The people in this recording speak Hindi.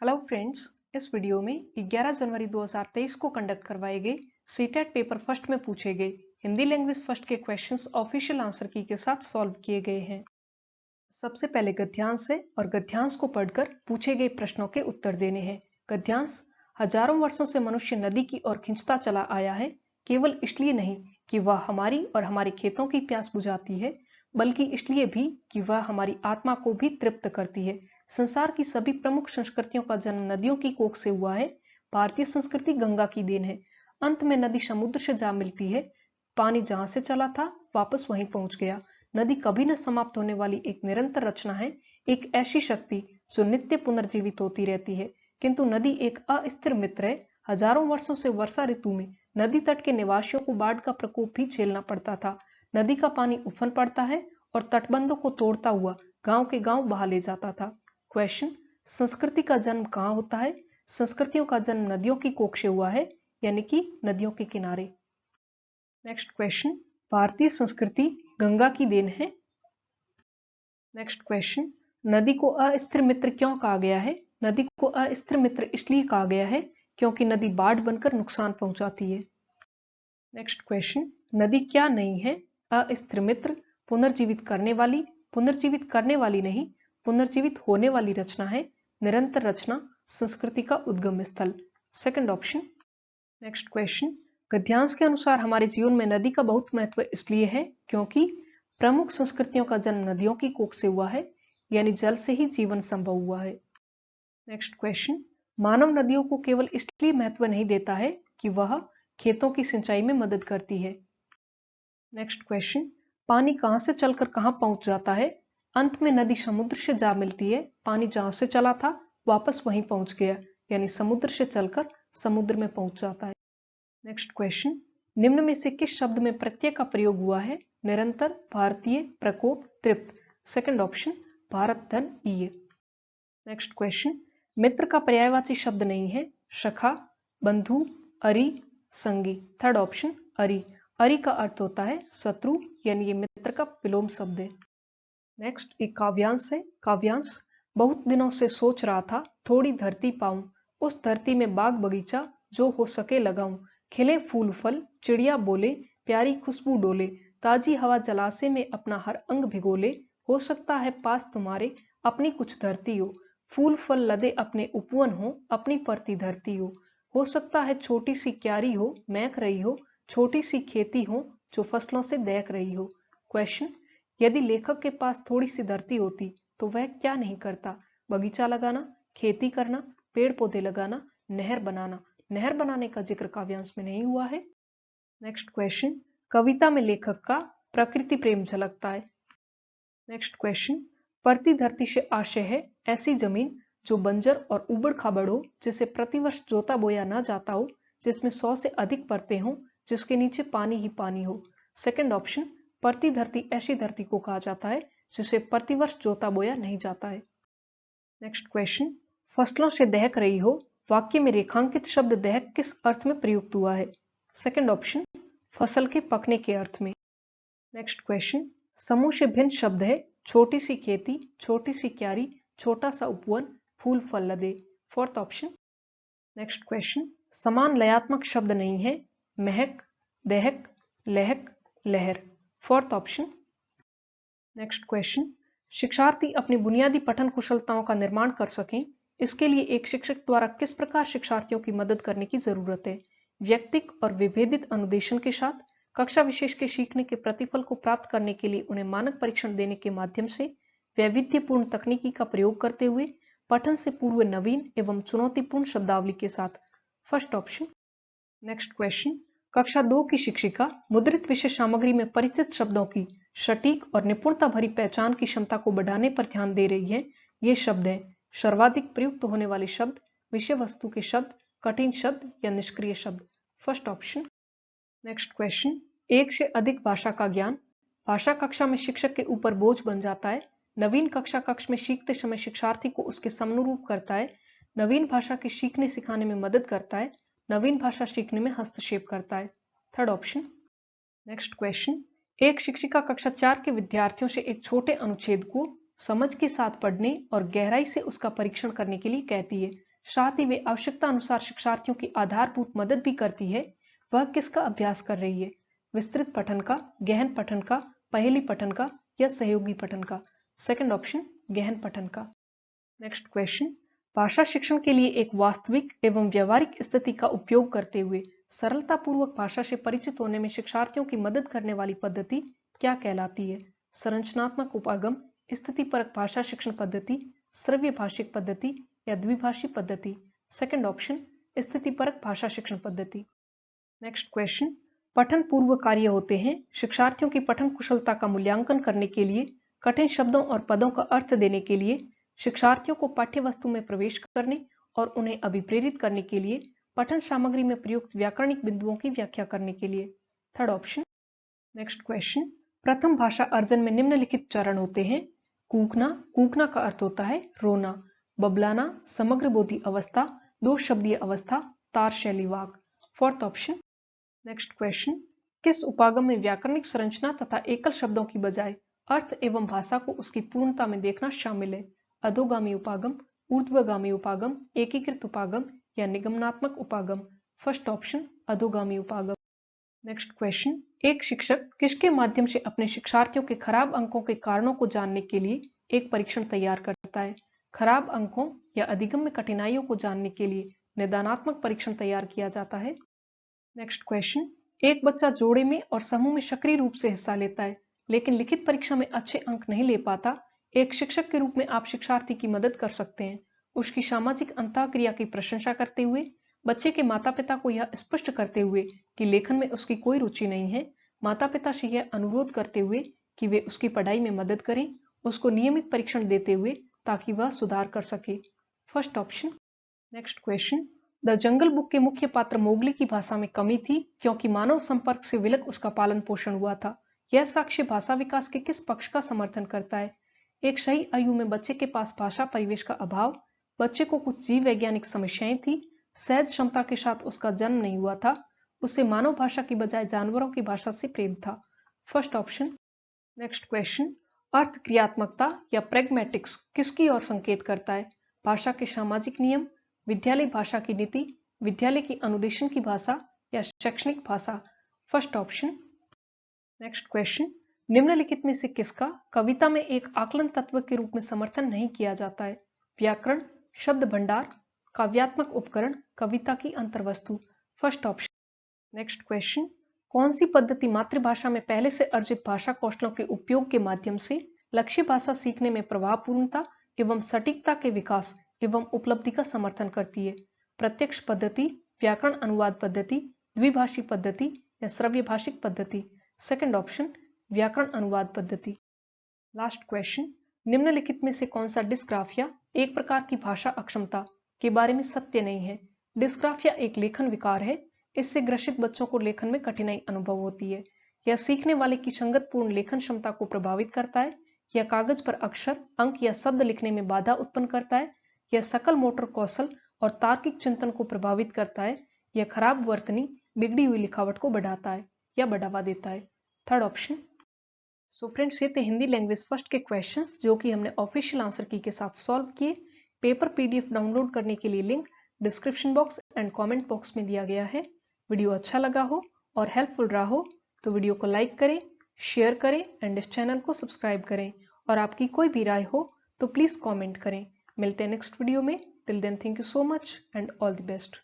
हेलो फ्रेंड्स, इस वीडियो में 11 जनवरी 2023 को कंडक्ट करवाए गए सीटेट पेपर फर्स्ट में पूछे गए हिंदी लैंग्वेज फर्स्ट के क्वेश्चंस ऑफिशियल आंसर की के साथ सॉल्व किए गए हैं। सबसे पहले गद्यांश है और गद्यांश को पढ़कर पूछे गए प्रश्नों के उत्तर देने हैं। गद्यांश: हजारों वर्षों से मनुष्य नदी की ओर खिंचता चला आया है, केवल इसलिए नहीं कि वह हमारी और हमारे खेतों की प्यास बुझाती है, बल्कि इसलिए भी कि वह हमारी आत्मा को भी तृप्त करती है। संसार की सभी प्रमुख संस्कृतियों का जन्म नदियों की कोख से हुआ है। भारतीय संस्कृति गंगा की देन है। अंत में नदी समुद्र से जा मिलती है। पानी जहां से चला था वापस वहीं पहुंच गया। नदी कभी न समाप्त होने वाली एक निरंतर रचना है, एक ऐसी शक्ति जो नित्य पुनर्जीवित होती रहती है। किंतु नदी एक अस्थिर मित्र है। हजारों वर्षों से वर्षा ऋतु में नदी तट के निवासियों को बाढ़ का प्रकोप भी झेलना पड़ता था। नदी का पानी उफन पड़ता है और तटबंधों को तोड़ता हुआ गांव के गांव बहा ले जाता था। क्वेश्चन: संस्कृति का जन्म कहाँ होता है? संस्कृतियों का जन्म नदियों की कोख से हुआ है, यानी कि नदियों के किनारे। नेक्स्ट क्वेश्चन: भारतीय संस्कृति गंगा की देन है। नेक्स्ट क्वेश्चन: नदी को अस्थिर मित्र क्यों कहा गया है? नदी को अस्थिर मित्र इसलिए कहा गया है क्योंकि नदी बाढ़ बनकर नुकसान पहुंचाती है। नेक्स्ट क्वेश्चन: नदी क्या नहीं है? अस्थिर मित्र पुनर्जीवित करने वाली नहीं, पुनर्जीवित होने वाली रचना है, निरंतर रचना, संस्कृति का उद्गम स्थल। Second option. नेक्स्ट क्वेश्चन: गद्यांश के अनुसार हमारे जीवन में नदी का बहुत महत्व इसलिए है क्योंकि प्रमुख संस्कृतियों का जन्म नदियों की कोख से हुआ है, यानी जल से ही जीवन संभव हुआ है। नेक्स्ट क्वेश्चन: मानव नदियों को केवल इसलिए महत्व नहीं देता है कि वह खेतों की सिंचाई में मदद करती है। नेक्स्ट क्वेश्चन: पानी कहां से चलकर कहां पहुंच जाता है? अंत में नदी समुद्र से जा मिलती है। पानी जहां से चला था वापस वहीं पहुंच गया, यानी समुद्र से चलकर समुद्र में पहुंच जाता है। नेक्स्ट क्वेश्चन: निम्न में से किस शब्द में प्रत्यय का प्रयोग हुआ है? निरंतर, भारतीय, प्रकोप, तृप्त। सेकंड ऑप्शन, भारत धन ईय। नेक्स्ट क्वेश्चन: मित्र का पर्यायवाची शब्द नहीं है। सखा, बंधु, अरि, संगी। थर्ड ऑप्शन, अरि। अरि का अर्थ होता है शत्रु, यानी ये मित्र का विलोम शब्द है। नेक्स्ट एक काव्यांश है। काव्यांश: बहुत दिनों से सोच रहा था थोड़ी धरती पाऊं, उस धरती में बाग बगीचा जो हो सके लगाऊं, खिले फूल फल, चिड़िया बोले, प्यारी खुशबू डोले, ताजी हवा जलाशय में अपना हर अंग भिगोले, हो सकता है पास तुम्हारे अपनी कुछ धरती फूल फल लदे अपने उपवन हो, अपनी परती धरती हो सकता है छोटी सी क्यारी हो, महक रही हो, छोटी सी खेती हो जो फसलों से दहक रही हो। क्वेश्चन: यदि लेखक के पास थोड़ी सी धरती होती तो वह क्या नहीं करता? बगीचा लगाना, खेती करना, पेड़ पौधे लगाना, नहर बनाना। नहर बनाने का जिक्र काव्यांश में नहीं हुआ है। नेक्स्ट क्वेश्चन: कविता में लेखक का प्रकृति प्रेम झलकता है। नेक्स्ट क्वेश्चन: परती धरती से आशय है ऐसी जमीन जो बंजर और उबड़ खाबड़ हो, जिसे प्रतिवर्ष जोता बोया ना जाता हो, जिसमें 100 से अधिक परतें हों, जिसके नीचे पानी ही पानी हो। सेकंड ऑप्शन, परती धरती ऐसी धरती को कहा जाता है जिसे प्रतिवर्ष जोता बोया नहीं जाता है। नेक्स्ट क्वेश्चन: फसलों से दहक रही हो, वाक्य में रेखांकित शब्द दहक किस अर्थ में प्रयुक्त हुआ है? सेकंड ऑप्शन, फसल के पकने के अर्थ में। नेक्स्ट क्वेश्चन: समूह से भिन्न शब्द है, छोटी सी खेती, छोटी सी क्यारी, छोटा सा उपवन, फूल फल लदे। Fourth option. नेक्स्ट क्वेश्चन: समान लयात्मक शब्द नहीं है, महक, दहक, लहक, लहर। Fourth option. नेक्स्ट क्वेश्चन: शिक्षार्थी अपनी बुनियादी पठन कुशलताओं का निर्माण कर सकें, इसके लिए एक शिक्षक द्वारा किस प्रकार शिक्षार्थियों की मदद करने की जरूरत है? व्यक्तिक और विभेदित अनुदेशन के साथ, कक्षा विशेष के सीखने के प्रतिफल को प्राप्त करने के लिए उन्हें मानक परीक्षण देने के माध्यम से, वैविध्यपूर्ण तकनीकी का प्रयोग करते हुए, पठन से पूर्व नवीन एवं चुनौतीपूर्ण शब्दावली के साथ। First option. नेक्स्ट क्वेश्चन: कक्षा 2 की शिक्षिका मुद्रित विषय सामग्री में परिचित शब्दों की सटीक और निपुणता भरी पहचान की क्षमता को बढ़ाने पर ध्यान दे रही है। ये शब्द हैं: सर्वाधिक प्रयुक्त होने वाले शब्द, विषय वस्तु के शब्द, कठिन शब्द या निष्क्रिय शब्द। First option. नेक्स्ट क्वेश्चन: एक से अधिक भाषा का ज्ञान भाषा कक्षा में शिक्षक के ऊपर बोझ बन जाता है। नवीन कक्षा कक्ष में सीखते समय शिक्षार्थी को उसके समनुरूप करता है। नवीन भाषा के सीखने सिखाने में मदद करता है। नवीन भाषा सीखने में हस्तक्षेप करता है। Third option. नेक्स्ट क्वेश्चन: एक शिक्षिका कक्षा 4 के विद्यार्थियों से एक छोटे अनुच्छेद को समझ के साथ पढ़ने और गहराई से उसका परीक्षण करने के लिए कहती है। साथ ही वे आवश्यकता अनुसार शिक्षार्थियों की आधारभूत मदद भी करती है, वह किसका अभ्यास कर रही है? विस्तृत पठन का, गहन पठन का, पहेली पठन का या सहयोगी पठन का? सेकंड ऑप्शन गहन पठन का। नेक्स्ट क्वेश्चन, भाषा शिक्षण के लिए एक वास्तविक एवं व्यवहारिक स्थिति का उपयोग करते हुए सरलतापूर्वक भाषा से परिचित होने में शिक्षार्थियों की मदद करने वाली पद्धति क्या कहलाती है? संरचनात्मक उपागम, स्थितिपरक भाषा शिक्षण पद्धति, श्रव्य भाषिक पद्धति या द्विभाषी पद्धति? सेकंड ऑप्शन स्थितिपरक भाषा शिक्षण पद्धति। नेक्स्ट क्वेश्चन, पठन पूर्व कार्य होते हैं शिक्षार्थियों की पठन कुशलता का मूल्यांकन करने के लिए, कठिन शब्दों और पदों का अर्थ देने के लिए, शिक्षार्थियों को पाठ्य वस्तु में प्रवेश करने और उन्हें अभिप्रेरित करने के लिए, पठन सामग्री में प्रयुक्त व्याकरणिक बिंदुओं की व्याख्या करने के लिए। Third option. नेक्स्ट क्वेश्चन, प्रथम भाषा अर्जन में निम्नलिखित चरण होते हैं। कूकना, कूकना का अर्थ होता है रोना। बबलाना, समग्र बोधि अवस्था, दो शब्दीय अवस्था, तार शैली वाक। Fourth option. नेक्स्ट क्वेश्चन, किस उपागम में व्याकरणिक संरचना तथा एकल शब्दों की बजाय अर्थ एवं भाषा को उसकी पूर्णता में देखना शामिल है? अधोगामी उपागम, ऊर्ध्वगामी उपागम, एकीकृत उपागम या निगमनात्मक उपागम? फर्स्ट ऑप्शन अधोगामी उपागम। नेक्स्ट क्वेश्चन, एक शिक्षक किसके माध्यम से अपने शिक्षार्थियों के खराब अंकों के कारणों को जानने के लिए एक परीक्षण तैयार करता है? खराब अंकों या अधिगम्य कठिनाइयों को जानने के लिए निदानात्मक परीक्षण तैयार किया जाता है। नेक्स्ट क्वेश्चन, एक बच्चा जोड़े में और समूह में सक्रिय रूप से हिस्सा लेता है लेकिन लिखित परीक्षा में अच्छे अंक नहीं ले पाता। एक शिक्षक के रूप में आप शिक्षार्थी की मदद कर सकते हैं, उसकी सामाजिक अंतःक्रिया की प्रशंसा करते हुए, बच्चे के माता पिता को यह स्पष्ट करते हुए कि लेखन में उसकी कोई रुचि नहीं है, माता पिता से यह अनुरोध करते हुए कि वे उसकी पढ़ाई में मदद करें, उसको नियमित परीक्षण देते हुए ताकि वह सुधार कर सके। First option. Next question, the jungle book के मुख्य पात्र मोगली की भाषा में कमी थी क्योंकि मानव संपर्क से विलग उसका पालन पोषण हुआ था। यह साक्ष्य भाषा विकास के किस पक्ष का समर्थन करता है? एक सही आयु में बच्चे के पास भाषा परिवेश का अभाव, बच्चे को कुछ जीव वैज्ञानिक समस्याएं थी, सहज क्षमता के साथ उसका जन्म नहीं हुआ था, उसे मानव भाषा की बजाय जानवरों की भाषा से प्रेम था। First option. नेक्स्ट क्वेश्चन, अर्थ क्रियात्मकता या प्रैग्मेटिक्स किसकी ओर संकेत करता है? भाषा के सामाजिक नियम, विद्यालय भाषा की नीति, विद्यालय की अनुदेशन की भाषा या शैक्षणिक भाषा? First option. नेक्स्ट क्वेश्चन, निम्नलिखित में से किसका कविता में एक आकलन तत्व के रूप में समर्थन नहीं किया जाता है? व्याकरण, शब्द भंडार, काव्यात्मक उपकरण, कविता की अंतर्वस्तु? First option. नेक्स्ट क्वेश्चन, कौन सी पद्धति मातृभाषा में पहले से अर्जित भाषा कौशलों के उपयोग के माध्यम से लक्ष्य भाषा सीखने में प्रभावपूर्णता एवं सटीकता के विकास एवं उपलब्धि का समर्थन करती है? प्रत्यक्ष पद्धति, व्याकरण अनुवाद पद्धति, द्विभाषी पद्धति या श्रव्य भाषिक पद्धति? सेकंड ऑप्शन व्याकरण अनुवाद पद्धति। लास्ट क्वेश्चन, निम्नलिखित में से कौन सा डिस्ग्राफिया एक प्रकार की भाषा अक्षमता के बारे में सत्य नहीं है? डिस्ग्राफिया एक लेखन विकार है, इससे ग्रसित बच्चों को लेखन में कठिनाई अनुभव होती है। यह सीखने वाले की संगतपूर्ण लेखन क्षमता को प्रभावित करता है, यह कागज पर अक्षर, अंक या शब्द लिखने में बाधा उत्पन्न करता है, यह सकल मोटर कौशल और तार्किक चिंतन को प्रभावित करता है, यह खराब वर्तनी, बिगड़ी हुई लिखावट को बढ़ाता है या बढ़ावा देता है। Third option. सो फ्रेंड्स, ये थे हिंदी लैंग्वेज फर्स्ट के क्वेश्चंस जो कि हमने ऑफिशियल आंसर की के साथ सॉल्व किए। पेपर पीडीएफ डाउनलोड करने के लिए link description box and comment box में दिया गया है। वीडियो अच्छा लगा हो और हेल्पफुल रहा हो तो वीडियो को लाइक करें, शेयर करें एंड इस चैनल को सब्सक्राइब करें। और आपकी कोई भी राय हो तो प्लीज कमेंट करें। मिलते हैं नेक्स्ट वीडियो में। Till then, thank you so much and all the best.